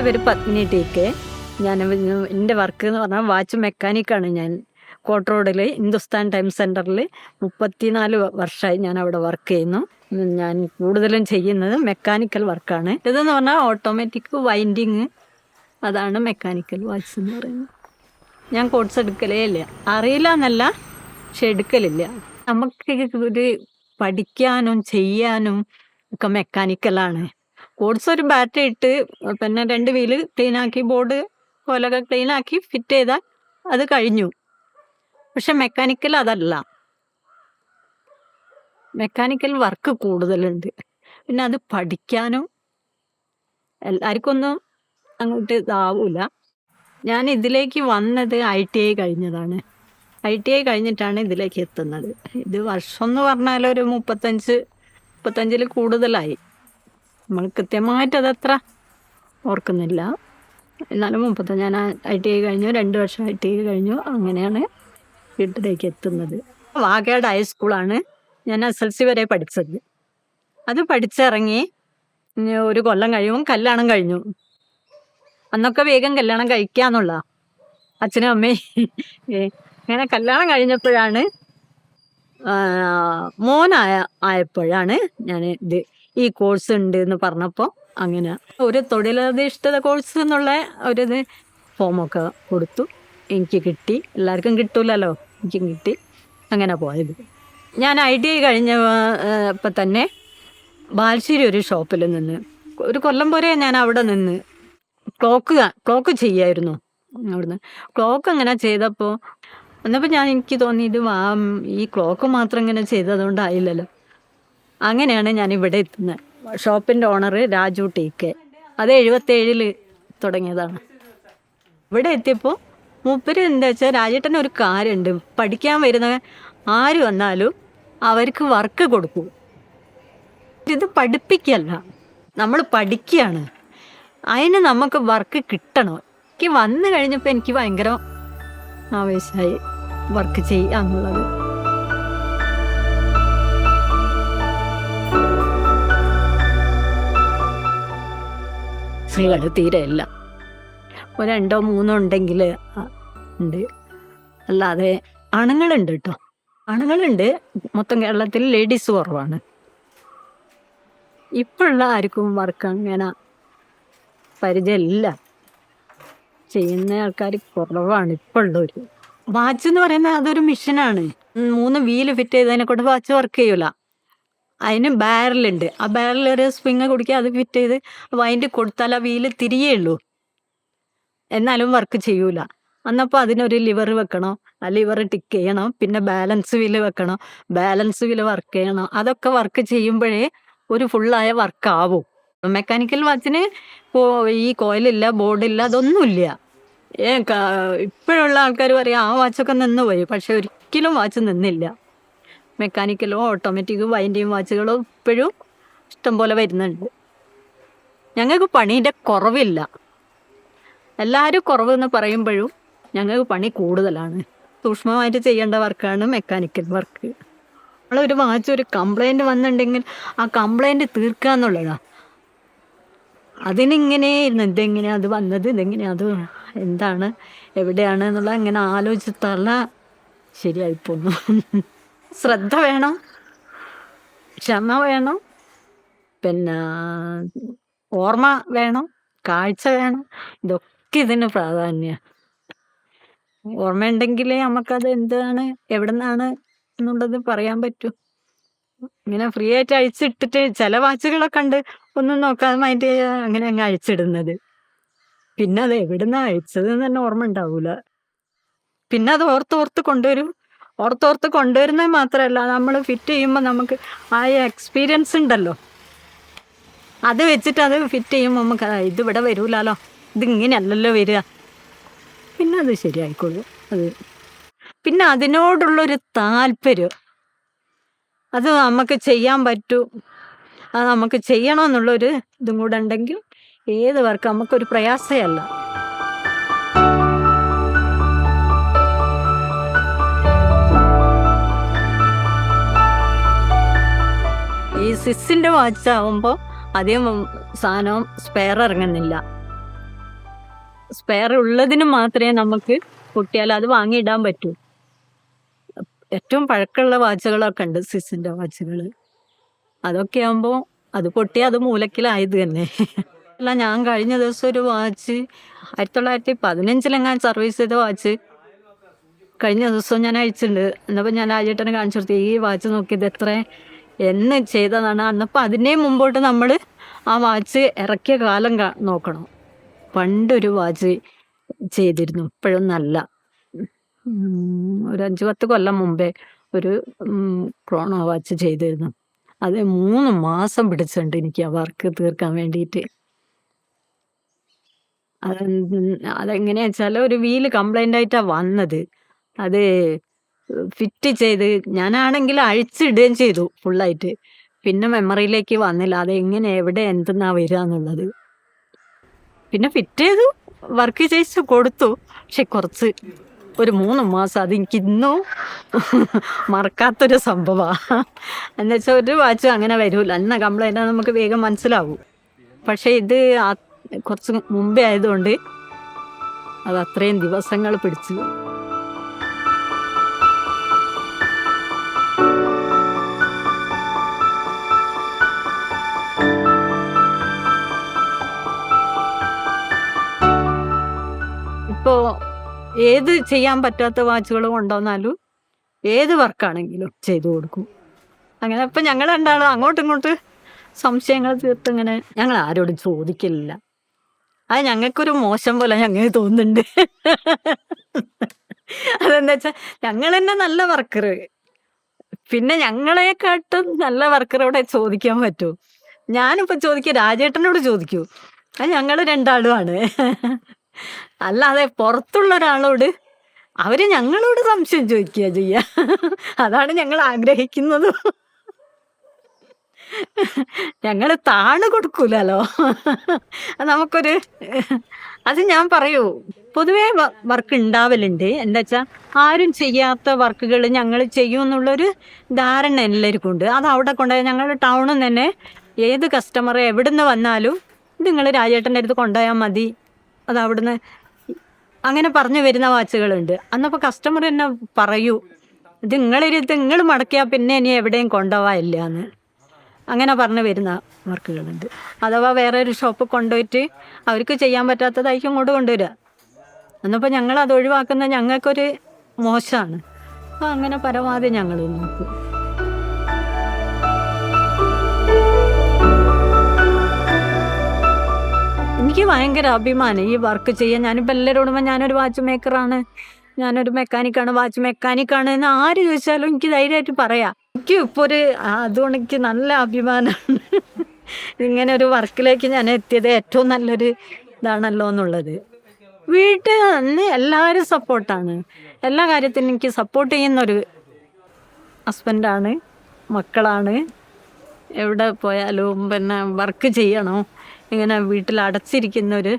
എൻ്റെ പേര് പത്മിനി ടി.കെ. എൻ്റെ വർക്ക് എന്ന് പറഞ്ഞാൽ വാച്ച് മെക്കാനിക്കാണ്. ഞാൻ കോട്ട് റോഡിൽ ഹിന്ദുസ്ഥാൻ ടൈം സെൻറ്ററിൽ 34 വർഷമായി ഞാൻ അവിടെ വർക്ക് ചെയ്യുന്നു. ഞാൻ കൂടുതലും ചെയ്യുന്നത് മെക്കാനിക്കൽ വർക്കാണ്. ഇതെന്ന് പറഞ്ഞാൽ ഓട്ടോമാറ്റിക് വൈൻഡിങ്, അതാണ് മെക്കാനിക്കൽ വാച്ച് എന്ന് പറയുന്നത്. ഞാൻ കോഴ്സ് എടുക്കലേ ഇല്ല, അറിയില്ല എന്നല്ല, പക്ഷെ എടുക്കലില്ല. നമുക്ക് ഒരു പഠിക്കാനും ചെയ്യാനും ഒക്കെ മെക്കാനിക്കലാണ്. കോഴ്സ് ഒരു ബാറ്ററി ഇട്ട് പിന്നെ 2 വീല് ക്ലീനാക്കി ബോർഡ് പോലൊക്കെ ക്ലീനാക്കി ഫിറ്റ് ചെയ്താൽ അത് കഴിഞ്ഞു. പക്ഷെ മെക്കാനിക്കൽ അതല്ല, മെക്കാനിക്കൽ വർക്ക് കൂടുതലുണ്ട്. പിന്നെ അത് പഠിക്കാനും എല്ലാവർക്കും ഒന്നും അങ്ങോട്ട് ഇതാവൂല. ഞാൻ ഇതിലേക്ക് വന്നത് ITI കഴിഞ്ഞതാണ്. ITI കഴിഞ്ഞിട്ടാണ് ഇതിലേക്ക് എത്തുന്നത്. ഇത് വർഷം എന്ന് പറഞ്ഞാൽ ഒരു 35 കൂടുതലായി. നമ്മൾ കൃത്യമായിട്ട് അതത്ര ഓർക്കുന്നില്ല, എന്നാലും 35. ഞാൻ ITI കഴിഞ്ഞു, 2 വർഷം ITI കഴിഞ്ഞു. അങ്ങനെയാണ് വീട്ടിലേക്ക് എത്തുന്നത്. വാഗേട് ഹൈസ്കൂളാണ് ഞാൻ SLC വരെ പഠിച്ചത്. അത് പഠിച്ചിറങ്ങി ഒരു കൊല്ലം കഴിയുമ്പോൾ കല്യാണം കഴിഞ്ഞു. അന്നൊക്കെ വേഗം കല്യാണം കഴിക്കാന്നുള്ള അച്ഛനും അമ്മയും അങ്ങനെ കല്യാണം കഴിഞ്ഞപ്പോഴാണ് ആയപ്പോഴാണ് ഞാൻ ഈ കോഴ്സ് ഉണ്ട് എന്ന് പറഞ്ഞപ്പോൾ അങ്ങനെ ഒരു തൊഴിലധിഷ്ഠിത കോഴ്സ് എന്നുള്ള ഒരിത് ഫോമൊക്കെ കൊടുത്തു. എനിക്ക് കിട്ടി, എല്ലാവർക്കും കിട്ടൂലല്ലോ, എനിക്കും കിട്ടി. അങ്ങനെ പോയത്. ഞാൻ ITI കഴിഞ്ഞപ്പോൾ തന്നെ ബാലുശ്ശേരി ഒരു ഷോപ്പിൽ നിന്ന് ഒരു കൊല്ലം പോലെ ഞാൻ അവിടെ നിന്ന് ക്ലോക്ക് ചെയ്യായിരുന്നു. അവിടുന്ന് ക്ലോക്ക് അങ്ങനെ ചെയ്തപ്പോൾ എനിക്ക് തോന്നി ഇത് ഈ ക്ലോക്ക് മാത്രം ഇങ്ങനെ ചെയ്തതുകൊണ്ടായില്ലല്ലോ. അങ്ങനെയാണ് ഞാൻ ഇവിടെ എത്തുന്നത്. ഷോപ്പിൻ്റെ ഓണർ രാജു ടി.കെ. അത് 77 തുടങ്ങിയതാണ്. ഇവിടെ എത്തിയപ്പോൾ മൂപ്പര് എന്താ വെച്ചാൽ, രാജേട്ടന് ഒരു കാര്യമുണ്ട്, പഠിക്കാൻ വരുന്ന ആര് വന്നാലും അവർക്ക് വർക്ക് കൊടുക്കും. ഇത് പഠിപ്പിക്കല്ല, നമ്മൾ പഠിക്കുകയാണ്. അതിന് നമുക്ക് വർക്ക് കിട്ടണം. എനിക്ക് വന്നു കഴിഞ്ഞപ്പോൾ എനിക്ക് ഭയങ്കര ആവേശമായി വർക്ക് ചെയ്യാന്നുള്ളത്. സ്ത്രീകൾ തീരെ ഇല്ല, 2 or 3 ഉണ്ടെങ്കിൽ ഉണ്ട്, അല്ലാതെ ആണുങ്ങളുണ്ട് കേട്ടോ. ആണുങ്ങളുണ്ട്, മൊത്തം കേരളത്തിൽ ലേഡീസ് കുറവാണ്. ഇപ്പോഴുള്ള ആർക്കും വർക്ക് അങ്ങനെ പരിചയമില്ല, ചെയ്യുന്ന ആൾക്കാർ കുറവാണ് ഇപ്പോഴുള്ളവർ. വാച്ച് എന്ന് പറയുന്നത് അതൊരു മിഷനാണ്. 3 വീല് ഫിറ്റ് ചെയ്തതിനെ കൊണ്ട് വാച്ച് വർക്ക് ചെയ്യൂല. അതിന് ബാരലുണ്ട്, ആ ബാരൽ ഒരു സ്പ്രിങ് കുടിക്കുക, അത് ഫിറ്റ് ചെയ്ത് വൈൻഡ് കൊടുത്താൽ ആ വീല് തിരിയുള്ളൂ, എന്നാലും വർക്ക് ചെയ്യൂല. അന്നപ്പോൾ അതിനൊരു ലിവർ വെക്കണം, ആ ലിവർ ടിക്ക് ചെയ്യണം, പിന്നെ ബാലൻസ് വീല് വെക്കണം, ബാലൻസ് വീല് വർക്ക് ചെയ്യണം. അതൊക്കെ വർക്ക് ചെയ്യുമ്പോഴേ ഒരു ഫുള്ളായ വർക്കാവും. മെക്കാനിക്കൽ വാച്ചിന് ഈ കോയിലില്ല, ബോർഡില്ല, അതൊന്നുമില്ല. ഇപ്പോഴുള്ള ആൾക്കാർ പറയാം ആ വാച്ചൊക്കെ നിന്ന് പോയി, പക്ഷെ ഒരിക്കലും വാച്ച് നിന്നില്ല. മെക്കാനിക്കലോ ഓട്ടോമാറ്റിക് വൈൻഡിങ് വാച്ചുകളോ ഇപ്പോഴും ഇഷ്ടംപോലെ വരുന്നുണ്ട്. ഞങ്ങൾക്ക് പണീൻ്റെ കുറവില്ല. എല്ലാവരും കുറവെന്ന് പറയുമ്പോഴും ഞങ്ങൾക്ക് പണി കൂടുതലാണ്. സൂക്ഷ്മമായിട്ട് ചെയ്യേണ്ട വർക്കാണ് മെക്കാനിക്കൽ വർക്ക്. നമ്മളൊരു വാച്ച് ഒരു കംപ്ലൈൻറ്റ് വന്നിട്ടുണ്ടെങ്കിൽ ആ കംപ്ലൈൻറ്റ് തീർക്കുക എന്നുള്ളതാണ്. അതിനിങ്ങനെ ഇതെങ്ങനെയാണ് അത് വന്നത്, ഇതെങ്ങനെയാണ് അത് എന്താണ് എവിടെയാണ് എന്നുള്ള ഇങ്ങനെ ആലോചിച്ചിട്ടല്ല ശരിയായിപ്പോന്നു. ശ്രദ്ധ വേണം, ക്ഷമ വേണം, പിന്നെ ഓർമ്മ വേണം, കാഴ്ച വേണം. ഇതൊക്കെ ഇതിന് പ്രാധാന്യമാണ്. ഓർമ്മയുണ്ടെങ്കിലേ നമുക്കത് എന്താണ് എവിടെ നിന്നാണ് എന്നുള്ളത് പറയാൻ പറ്റൂ. ഇങ്ങനെ ഫ്രീ ആയിട്ട് അഴിച്ചിട്ടിട്ട് ചില വാച്ചുകളൊക്കെ ഉണ്ട്, ഒന്നും നോക്കാതെ മൈൻഡ് അങ്ങനെ അങ്ങ് അഴിച്ചിടുന്നത്. പിന്നെ അത് എവിടെ നിന്നാണ് അഴിച്ചത് എന്ന് തന്നെ ഓർമ്മ ഉണ്ടാവൂല. പിന്നെ അത് ഓർത്തോർത്ത് കൊണ്ടുവരുന്നത് മാത്രമല്ല, നമ്മൾ ഫിറ്റ് ചെയ്യുമ്പോൾ നമുക്ക് ആ എക്സ്പീരിയൻസ് ഉണ്ടല്ലോ, അത് വെച്ചിട്ട് അത് ഫിറ്റ് ചെയ്യുമ്പോൾ നമുക്ക് ഇതിവിടെ വരൂലല്ലോ, ഇതിങ്ങനെയല്ലല്ലോ വരിക, പിന്നെ അത് ശരിയായിക്കോളൂ. അത് പിന്നെ അതിനോടുള്ളൊരു താല്പര്യം, അത് നമുക്ക് ചെയ്യാൻ പറ്റൂ, അത് നമുക്ക് ചെയ്യണമെന്നുള്ളൊരു ഇതും കൂടെ ഉണ്ടെങ്കിൽ ഏത് വർക്ക് നമുക്കൊരു പ്രയാസമല്ല. ഈ സിസിൻ്റെ വാച്ച് ആകുമ്പോൾ അധികം സാധനം സ്പെയർ ഇറങ്ങുന്നില്ല. സ്പെയർ ഉള്ളതിന് മാത്രമേ നമുക്ക് പൊട്ടിയാൽ അത് വാങ്ങിയിടാൻ പറ്റൂ. ഏറ്റവും പഴക്കമുള്ള വാച്ചുകളൊക്കെ ഉണ്ട്, സ്വിസിൻ്റെ വാച്ചുകൾ. അതൊക്കെ ആകുമ്പോൾ അത് പൊട്ടിയാൽ അത് മൂലക്കിലായത് തന്നെ. അല്ല, ഞാൻ കഴിഞ്ഞ ദിവസം ഒരു വാച്ച് 1915 സർവീസ് ചെയ്ത വാച്ച് കഴിഞ്ഞ ദിവസം ഞാൻ അയച്ചിട്ടുണ്ട്. എന്നപ്പോൾ ഞാൻ രാജേട്ടനെ കാണിച്ചു കൊടുത്തു, ഈ വാച്ച് നോക്കിയത് എത്ര എന്ന് ചെയ്തതാണ്. അന്നപ്പോൾ അതിനേ മുമ്പോട്ട് നമ്മൾ ആ വാച്ച് ഇറക്കിയ കാലം നോക്കണം. പണ്ടൊരു വാച്ച് ചെയ്തിരുന്നു, ഇപ്പോഴും നല്ല ഒരു 5-10 കൊല്ലം മുമ്പേ ഒരു ക്രോണോ വാച്ച് ചെയ്തിരുന്നു. അത് 3 മാസം പിടിച്ചിട്ടുണ്ട് എനിക്ക് ആ വർക്ക് തീർക്കാൻ വേണ്ടിയിട്ട്. അതെങ്ങനെയാ വെച്ചാൽ ഒരു വീല് കംപ്ലൈൻ്റ് ആയിട്ടാണ് വന്നത്. അത് ഫിറ്റ് ചെയ്ത് ഞാനാണെങ്കിൽ അഴിച്ചിടുകയും ചെയ്തു ഫുള്ളായിട്ട്. പിന്നെ മെമ്മറിയിലേക്ക് വന്നില്ല അതെങ്ങനെ എവിടെ എന്തെന്നാ വരിക എന്നുള്ളത്. പിന്നെ ഫിറ്റ് ചെയ്തു, വർക്ക് ചെയ്ത് കൊടുത്തു. പക്ഷെ കുറച്ച് ഒരു 3 മാസം അതെനിക്ക് ഇന്നും മറക്കാത്തൊരു സംഭവമാണ്. എന്നുവെച്ചാൽ ഒരു വാച്ചും അങ്ങനെ വരില്ല, എന്ന കംപ്ലൈൻ്റ് നമുക്ക് വേഗം മനസ്സിലാവും. പക്ഷേ ഇത് കുറച്ച് മുമ്പേ ആയതുകൊണ്ട് അത് അത്രയും ദിവസങ്ങൾ പിടിച്ചു. ഇപ്പോൾ ഏത് ചെയ്യാൻ പറ്റാത്ത വാച്ചുകൾ കൊണ്ടുവന്നാലും ഏത് വർക്കാണെങ്കിലും ചെയ്തു കൊടുക്കും. അങ്ങനെ ഇപ്പം ഞങ്ങൾ രണ്ടാളും അങ്ങോട്ടും ഇങ്ങോട്ട് സംശയങ്ങൾ തീർത്ത് ഇങ്ങനെ ഞങ്ങൾ ആരോടും ചോദിക്കില്ല. അത് ഞങ്ങൾക്കൊരു മോശം പോലെ ഞങ്ങൾക്ക് തോന്നുന്നുണ്ട്. അതെന്താ വെച്ചാൽ ഞങ്ങൾ തന്നെ നല്ല വർക്കർ, പിന്നെ ഞങ്ങളെക്കാട്ടും നല്ല വർക്കറോടെ ചോദിക്കാൻ പറ്റൂ. ഞാനിപ്പോൾ ചോദിക്കുക രാജേട്ടനോട് ചോദിക്കൂ, അത് ഞങ്ങൾ രണ്ടാളുമാണ്. അല്ലാതെ പുറത്തുള്ള ഒരാളോട് അവർ ഞങ്ങളോട് സംശയം ചോദിക്കുക ചെയ്യുക. അതാണ് ഞങ്ങൾ ആഗ്രഹിക്കുന്നത്. ഞങ്ങൾ താണ് കൊടുക്കൂലോ. നമുക്കൊരു അത് ഞാൻ പറയൂ, പൊതുവേ വർക്ക് ഉണ്ടാവലുണ്ട്. എന്താ വെച്ചാൽ ആരും ചെയ്യാത്ത വർക്കുകൾ ഞങ്ങൾ ചെയ്യും എന്നുള്ളൊരു ധാരണ എല്ലാവർക്കും ഉണ്ട്. അത് അവിടെ കൊണ്ടുപോയി ഞങ്ങളുടെ ടൗണിൽ തന്നെ ഏത് കസ്റ്റമർ എവിടെ നിന്ന് വന്നാലും ഇത് നിങ്ങൾ രാജേട്ടൻ്റെ അടുത്ത് കൊണ്ടുപോയാൽ മതി, അത് അവിടുന്ന് അങ്ങനെ പറഞ്ഞു വരുന്ന വാച്ചുകളുണ്ട്. അന്നപ്പോൾ കസ്റ്റമർ തന്നെ പറയൂ, ഇത് നിങ്ങൾ മടക്കിയാൽ പിന്നെ ഇനി എവിടെയും കൊണ്ടുപോകാനില്ല എന്ന് അങ്ങനെ പറഞ്ഞു വരുന്ന വർക്കുകളുണ്ട്. അഥവാ വേറെ ഒരു ഷോപ്പ് കൊണ്ടുപോയിട്ട് അവർക്ക് ചെയ്യാൻ പറ്റാത്തതായിരിക്കും ഇങ്ങോട്ട് കൊണ്ടുവരിക. എന്നപ്പോൾ ഞങ്ങളത് ഒഴിവാക്കുന്നത് ഞങ്ങൾക്കൊരു മോശമാണ്. അപ്പോൾ അങ്ങനെ പരമാവധി ഞങ്ങൾ നോക്കും. എനിക്ക് ഭയങ്കര അഭിമാനം ഈ വർക്ക് ചെയ്യാൻ. ഞാനിപ്പോൾ എല്ലാവരോടും ഞാനൊരു വാച്ച് മേക്കറാണ്, ഞാനൊരു മെക്കാനിക്കാണ്, വാച്ച് മെക്കാനിക്കാണ് എന്ന് ആര് ചോദിച്ചാലും എനിക്ക് ധൈര്യമായിട്ട് പറയാം. എനിക്ക് ഇപ്പോൾ അതുകൊണ്ട് എനിക്ക് നല്ല അഭിമാനമാണ്. ഇങ്ങനെ ഒരു വർക്കിലേക്ക് ഞാൻ എത്തിയത് ഏറ്റവും നല്ലൊരു ഇതാണല്ലോ എന്നുള്ളത്. വീട്ടിൽ നിന്ന് എല്ലാവരും സപ്പോർട്ടാണ്, എല്ലാ കാര്യത്തിനും എനിക്ക് സപ്പോർട്ട് ചെയ്യുന്നൊരു ഹസ്ബൻഡാണ്, മക്കളാണ്. എവിടെ പോയാലും പിന്നെ വർക്ക് ചെയ്യണോ, ഇങ്ങനെ വീട്ടിൽ അടച്ചിരിക്കുന്നൊരു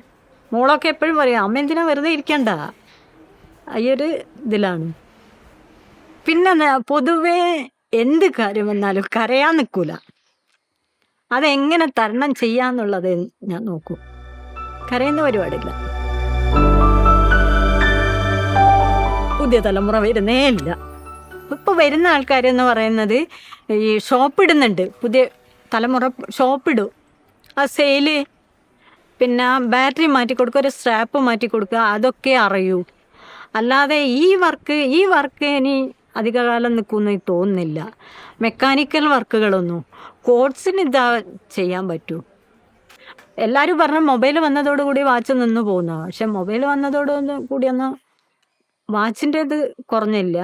മോളൊക്കെ എപ്പോഴും പറയും, അമ്മ എന്തിനാ വെറുതെ ഇരിക്കണ്ട, ഈ ഒരു ഇതിലാണ്. പിന്നെ പൊതുവേ എന്ത് കാര്യം വന്നാലും കരയാൻ നിൽക്കൂല. അതെങ്ങനെ തരണം ചെയ്യാന്നുള്ളത് ഞാൻ നോക്കൂ, കരയുന്ന പരിപാടിയില്ല. പുതിയ തലമുറ വരുന്നേ ഇല്ല. ഇപ്പോൾ വരുന്ന ആൾക്കാരെന്ന് പറയുന്നത് ഈ ഷോപ്പിടുന്നുണ്ട്, പുതിയ തലമുറ ഷോപ്പിടും. ആ സെയില്, പിന്നെ ബാറ്ററി മാറ്റി കൊടുക്കുക, ഒരു സ്ട്രാപ്പ് മാറ്റി കൊടുക്കുക, അതൊക്കെ അറിയൂ. അല്ലാതെ ഈ വർക്ക് ഇനി അധികകാലം നിൽക്കുമെന്ന് തോന്നുന്നില്ല. മെക്കാനിക്കൽ വർക്കുകളൊന്നും കോഡ്സിന് ഇതാ ചെയ്യാൻ പറ്റൂ. എല്ലാവരും പറഞ്ഞ മൊബൈൽ വന്നതോടുകൂടി വാച്ച് നിന്ന് പോകുന്ന, പക്ഷെ മൊബൈൽ വന്നതോടുകൂടിയൊന്നും വാച്ചിൻ്റെ ഇത് കുറഞ്ഞില്ല.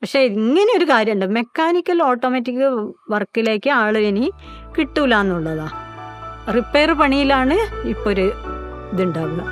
പക്ഷെ ഇങ്ങനെ ഒരു കാര്യമുണ്ട്, മെക്കാനിക്കൽ ഓട്ടോമാറ്റിക് വർക്കിലേക്ക് ആൾ ഇനി കിട്ടൂല എന്നുള്ളതാണ്. റിപ്പയർ പണിയിലാണ് ഇപ്പോൾ ഒരു ഇതുണ്ടാവുക.